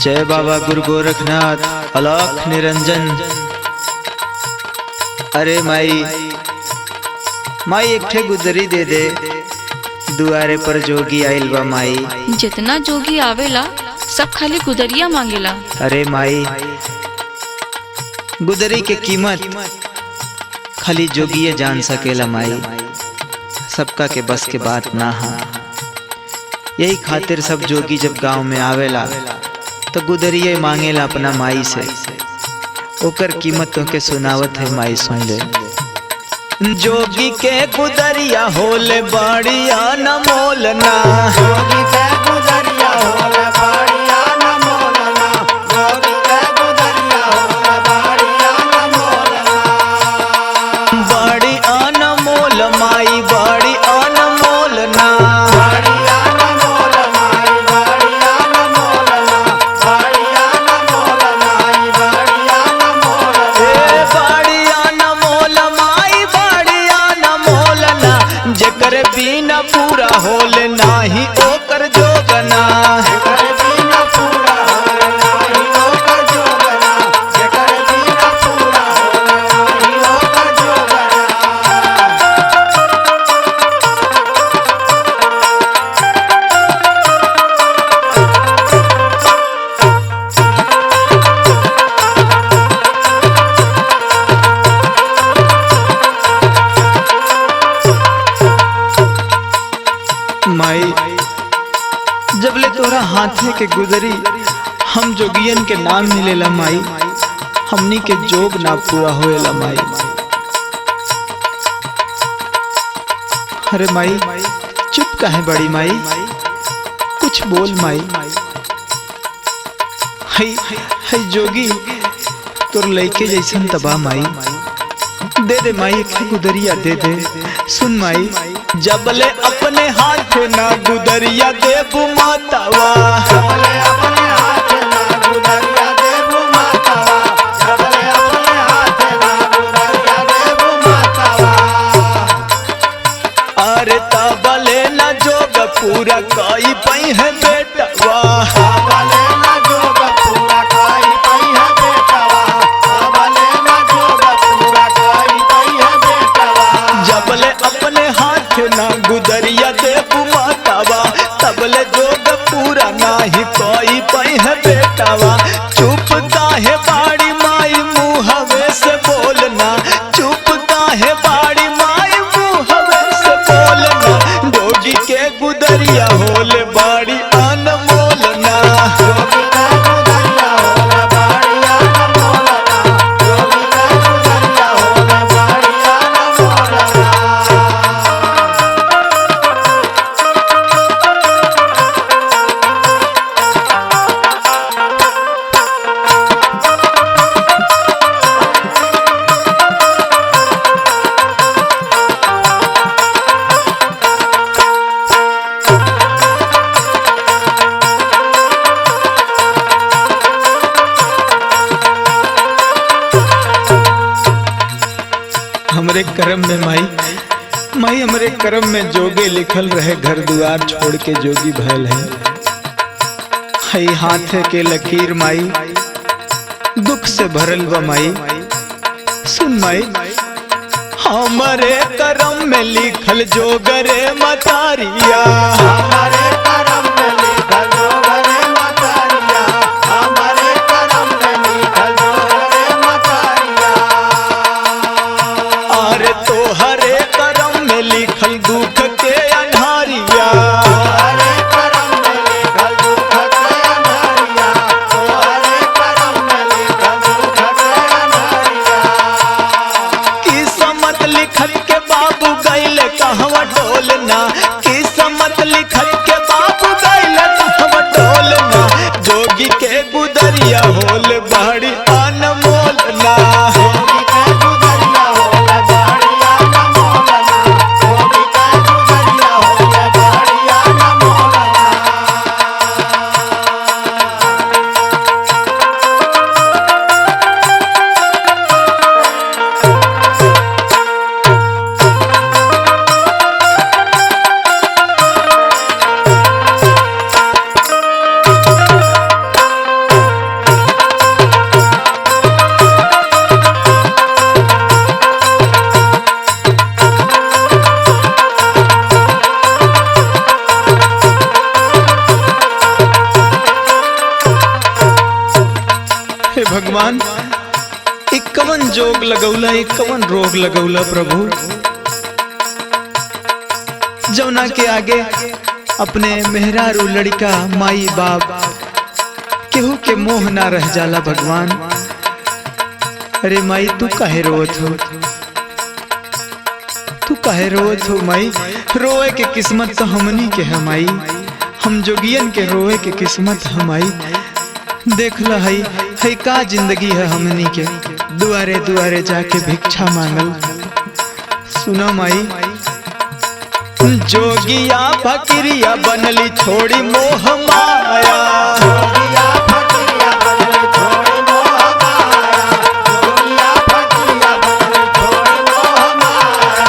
जय बाबा गुरु गोरखनाथ अलख निरंजन। अरे माई माई एक ठे गुदरी दे दे, दुआरे पर जोगी आइल बा माई। जितना जोगी आवेला सब खाली गुदरिया मांगेला। अरे माई गुदरी के कीमत खाली जोगिए जान सकेला माई, सबका के बस के बात ना हा। यही खातिर सब जोगी जब गांव में आवेला तो गुदरिये मांगेला अपना माई से, ओकर कीमत के सुनावत है माई सुन ले। जोगी के गुदरिया होले बढ़िया न मोलना, जोगी के गुदरिया होले बढ़िया न मोलना, जोगी के गुदरिया होले बढ़िया न मोलना। बड़ी अनमोल माई बड़ी अनमोलना, बढ़िया न मोल माई बढ़िया न मोलना, बढ़िया न मोल माई बढ़िया न मोलना। ए बड़ी अनमोल माई बड़ी अनमोलना, जेकर बिना पूरा होल नाही ओकर जोगना। जेकर बिना पूरा होले नाही ओकर जोगना, जेकर बिना पूरा होले नाही ओकर जोगना। माई जबले तोरा हाथे के गुदरी हम जोगियन के नाम मिलेला माई, हमनी के जोग ना पूरा होएला माई। अरे माई चुप काहे बड़ी माई, कुछ बोल माई। हई हई जोगी तोर लइके जैसन तबा माई, दे दे माई एक गुदरिया दे दे। सुन माई जबले अपने हाथ ना गुदरिया देबू मातावा, सबले अपने हाथ ना गुदरिया देबू मातावा, सबले अपने हाथ ना गुदरिया देबू मातावा। अरे तबले ना जोग पूरा कई पई है बेटवा, सबले ना जोग पूरा काई पई है बेटवा, सबले ना जोग पूरा काई पई है बेटवा। जबले अपने हाथ ना गुदरिया देबू मातावा, तबले जोग पूरा नाही कई पई है बेटवा। चुप काहे बाड़ी माई मुहवे से बोलना, चुप काहे बाड़ी माई मुहवे से बोलना। जोगी के गुदरिया होले बाड़ी अनमोलना, जोगी का गुदरिया होले बढ़िया न मोलना, जोगी का गुदरिया होले बढ़िया न मोलना। हमरे कर्म में माई माई हमरे कर्म में जोगे लिखल रहे, घर दुआर छोड़ के जोगी भयल है। हई हाथ के लकीर माई दुख से भरल बा माई। सुन माई हमरे कर्म में लिखल जोगरे मतारिया, हमारे करम में लिखल जोगरे मतारिया, हमारे करम में लिखल जोगरे मतारिया। अरे तोहरे कर्म में लिखल दुख के अन्हारिया। हमारे करम में लिखल दुख के अन्हारिया, हमारे करम में लिखल दुख के अन्हारिया। किस्मत लिखल के बाबू गइले कहवा डोलना, किस्मत लिखल के बाबू गइले कहवा डोलना। जोगी के गुदरिया होल बड़ी अनमोलना, जोगी का गुदरिया होले बढ़िया न मोलना, जोगी का गुदरिया होले बढ़िया न मोलना। भगवान, एक कवन जोग लगौला, एक कवन रोग लगौला प्रभु, जौना के आगे अपने मेहरारू लड़का माई बाप केहू के मोह ना रह जाला भगवान। अरे माई तू काहे रोवत हो, तू काहे रोवत हो माई? रोए के किस्मत तो हमनी के है माई, हम जोगियन के रोए के किस्मत है माई। देख ला है का जिंदगी है हमनी के, दुआरे दुआरे जाके भिक्षा मांगल। सुनो माई, जोगिया फकीरिया बनली छोड़ी मोह माया, जोगिया फकीरिया बनले छोड़ी मोह माया, जोगिया फकीरिया बनले छोड़ी मोह माया।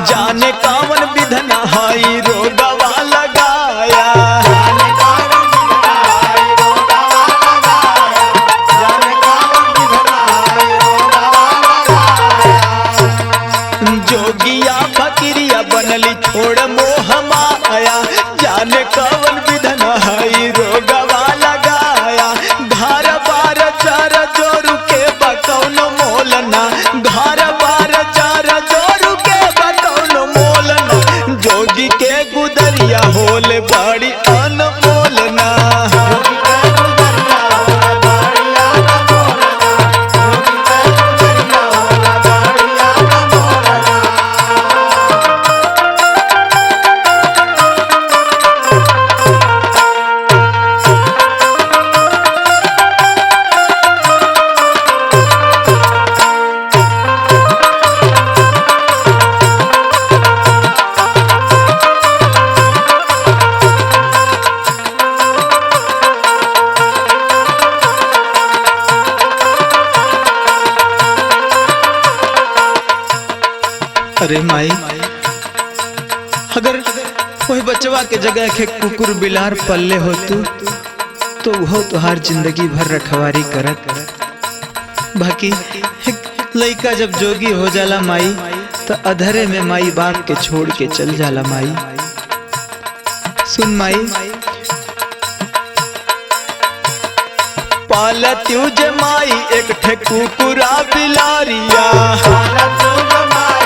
जाने कावन विधना हाई रोगवा लगाया, जाने कावन विधना हाय रोगवा लगाया, जाने कावन विधना हाय रोगवा लगाया। जोगिया फकीरिया बनली छोड़ मोह माया, जाने कवन विधन हई रोगवा लगाया। घर बार चार जोरू के बकौन मोलना, घर बार चार जोरू के बकौन मोलना, जोगी के गुदरिया होले बड़ी अनमोलना। जोगी के गुदरिया होला बढ़िया न मोलना, जोगी के गुदरिया होला बढ़िया न मोलना। अरे माई, अगर कोई बचवा के जगह के कुकुर बिलार पल्ले हो तो वो तुहार जिंदगी भर रखवारी करत। बाकी एक लइका जब जोगी हो जाला माई, तो अधरे में माई बाप के छोड़ के चल जाला माई। सुन माई, पालत्यू जे माई एक ठे कुकुरा बिलारिया, पालतू जमाई